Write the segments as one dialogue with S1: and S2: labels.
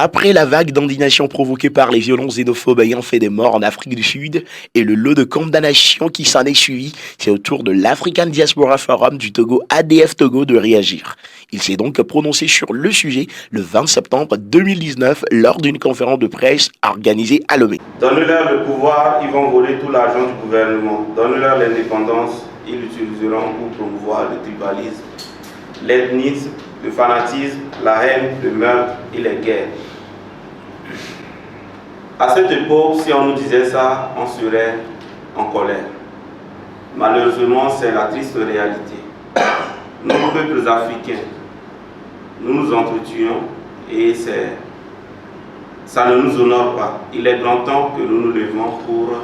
S1: Après la vague d'indignation provoquée par les violences xénophobes ayant fait des morts en Afrique du Sud et le lot de condamnations qui s'en est suivi, c'est au tour de l'African Diaspora Forum du Togo ADF Togo de réagir. Il s'est donc prononcé sur le sujet le 20 septembre 2019 lors d'une conférence de presse organisée à Lomé.
S2: Donnez-leur le pouvoir, ils vont voler tout l'argent du gouvernement. Donnez-leur l'indépendance, ils l'utiliseront pour promouvoir le tribalisme, l'ethnisme, le fanatisme, la haine, le meurtre et les guerres. À cette époque, si on nous disait ça, on serait en colère. Malheureusement, c'est la triste réalité. Nous, peuples africains, nous nous entretuons et ça ne nous honore pas. Il est grand temps que nous nous levons pour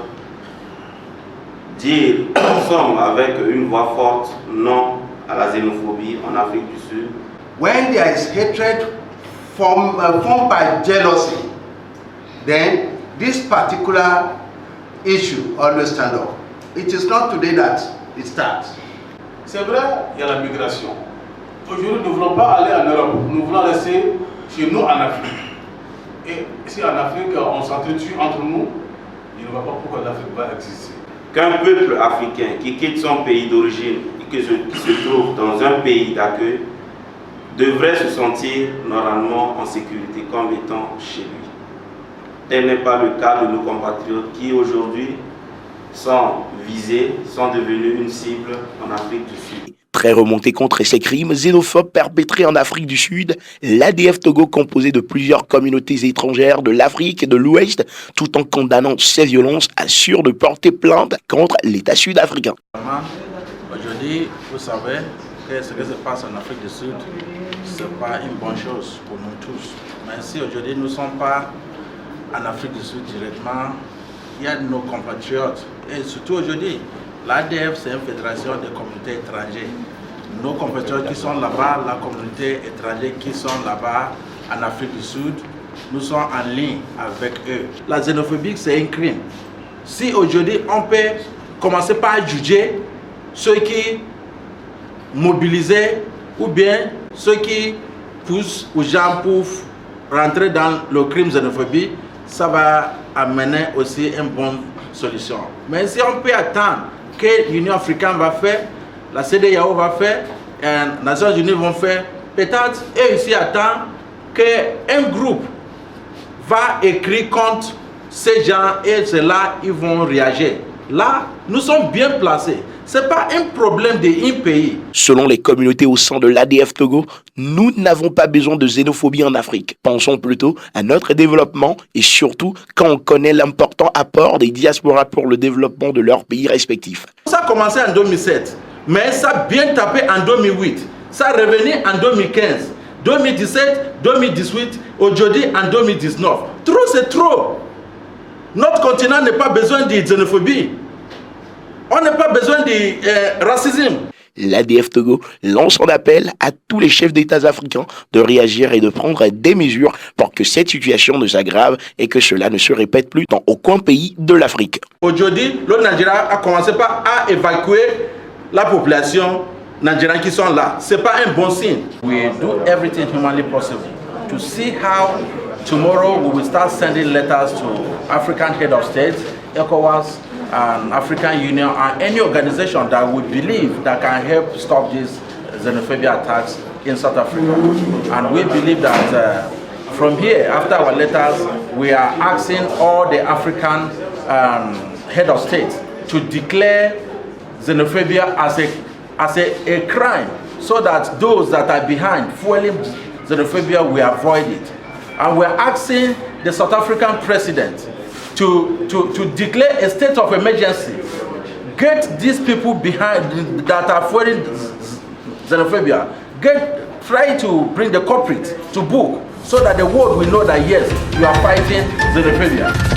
S2: dire nous sommes avec une voix forte non à la xénophobie en Afrique du Sud.
S3: When there is hatred formed by jealousy, then this particular issue always stand up. It is not today that it starts.
S4: C'est vrai, il y a la migration. Aujourd'hui, nous ne voulons pas aller en Europe, nous voulons rester chez nous en Afrique. Et si en Afrique, on s'entretue entre nous, il ne voit pas pourquoi l'Afrique va exister.
S2: Qu'un peuple africain qui quitte son pays d'origine et qui se trouve dans un pays d'accueil devrait se sentir normalement en sécurité comme étant chez lui. Tel n'est pas le cas de nos compatriotes qui aujourd'hui sont visés, sont devenus une cible en Afrique du Sud.
S1: Très remonté contre ces crimes xénophobes perpétrés en Afrique du Sud, l'ADF Togo, composé de plusieurs communautés étrangères de l'Afrique et de l'Ouest, tout en condamnant ces violences, assure de porter plainte contre l'État sud-africain.
S5: Aujourd'hui, vous savez que ce qui se passe en Afrique du Sud, ce n'est pas une bonne chose pour nous tous. Mais si aujourd'hui nous ne sommes pas en Afrique du Sud directement, il y a nos compatriotes. Et surtout aujourd'hui, l'ADF, c'est une fédération des communautés étrangères. Nos compatriotes qui sont là-bas, la communauté étrangère qui sont là-bas en Afrique du Sud, nous sommes en ligne avec eux. La xénophobie, c'est un crime. Si aujourd'hui, on peut commencer par juger ceux qui mobilisent ou bien ceux qui poussent aux gens pour rentrer dans le crime xénophobie, ça va amener aussi une bonne solution. Mais si on peut attendre que l'Union africaine va faire, la CEDEAO va faire, les Nations Unies vont faire, peut-être eux ici attendent qu'un groupe va écrire contre ces gens et c'est là ils vont réagir. Là, nous sommes bien placés. Ce n'est pas un problème d'un pays.
S1: Selon les communautés au sein de l'ADF Togo, nous n'avons pas besoin de xénophobie en Afrique. Pensons plutôt à notre développement et surtout quand on connaît l'important apport des diasporas pour le développement de leurs pays respectifs.
S5: Ça a commencé en 2007, mais ça a bien tapé en 2008. Ça a revenu en 2015, 2017, 2018, aujourd'hui en 2019. Trop, c'est trop. Notre continent n'a pas besoin de xénophobie. On n'a pas besoin de racisme.
S1: L'ADF Togo lance un appel à tous les chefs d'État africains de réagir et de prendre des mesures pour que cette situation ne s'aggrave et que cela ne se répète plus dans aucun pays de l'Afrique.
S5: Aujourd'hui, le Nigeria a commencé à évacuer la population nigérienne qui sont là. Ce n'est pas un bon signe. We do everything humanly possible to see how tomorrow we will start sending letters to African head of state, ECOWAS, and African Union, and any organization that we believe that can help stop these xenophobia attacks in South Africa. And we believe that from here, after our letters, we are asking all the African head of state to declare xenophobia as a crime, so that those that are behind fueling xenophobia will avoid it. And we're asking the South African president to declare a state of emergency. Get these people behind that are fueling xenophobia. Try to bring the culprit to book so that the world will know that yes, you are fighting xenophobia.